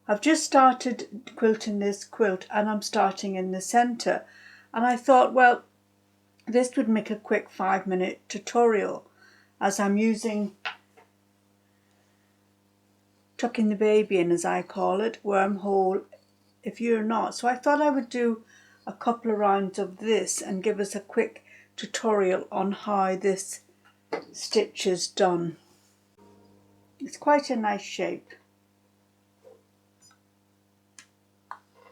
I've just started quilting this quilt and I'm starting in the centre, and I thought, well, this would make a quick 5-minute tutorial as I'm using tucking the baby in, as I call it, Wormhole if you're not. So I thought I would do a couple of rounds of this and give us a quick tutorial on how this stitch is done. It's quite a nice shape.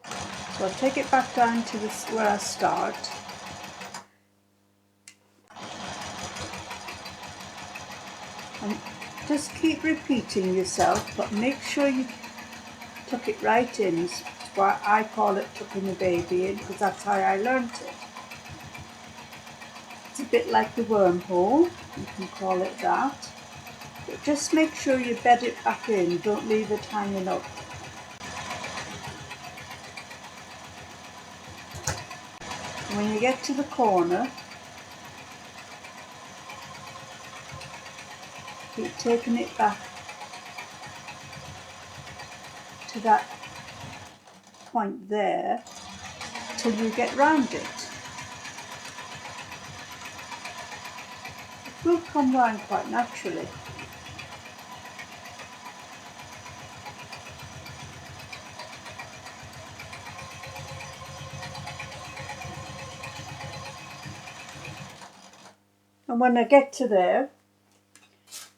So I'll take it back down to this where I start. And just keep repeating yourself, but make sure you tuck it right in. It's why I call it tucking the baby in, because that's how I learnt it. It's a bit like the wormhole, you can call it that. But just make sure you bed it back in, don't leave it hanging up. When you get to the corner, keep taking it back to that point there till you get round it. It will come round quite naturally. And when I get to there,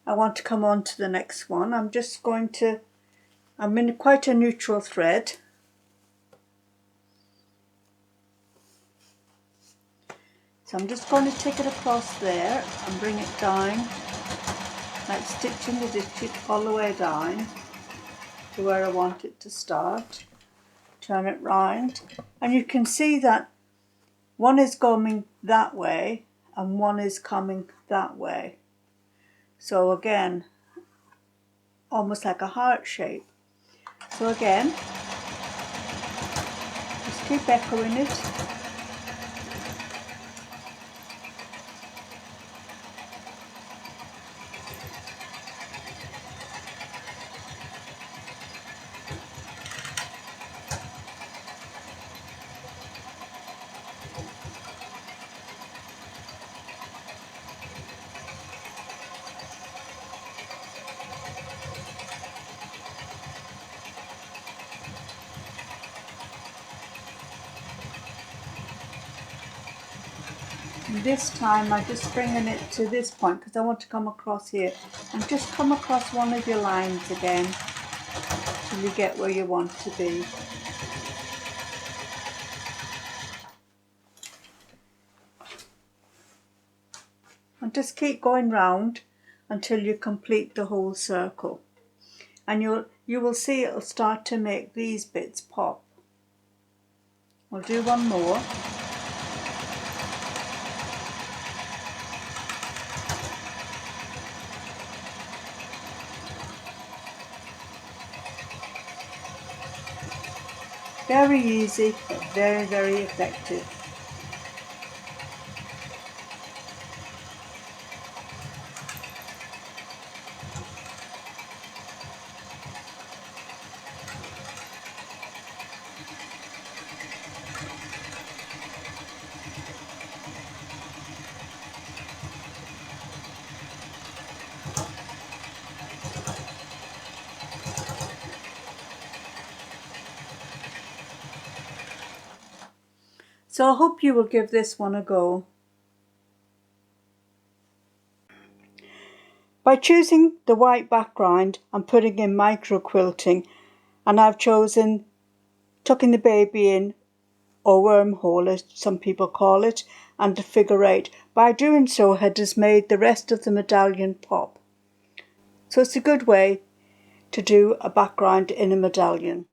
I want to come on to the next one. I'm in quite a neutral thread. So I'm just going to take it across there and bring it down, like stitching the digit all the way down to where I want it to start. Turn it round, and you can see that one is going that way and one is coming that way. So again, almost like a heart shape. So again, just keep echoing it. And this time I'm just bringing it to this point because I want to come across here, and just come across one of your lines again till you get where you want to be. And just keep going round until you complete the whole circle, and you will see it'll start to make these bits pop. I'll do one more. Very easy, but very, very effective. So I hope you will give this one a go. By choosing the white background, I'm putting in micro quilting, and I've chosen tucking the baby in, or wormhole as some people call it, and a figure 8. By doing so, it has made the rest of the medallion pop. So it's a good way to do a background in a medallion.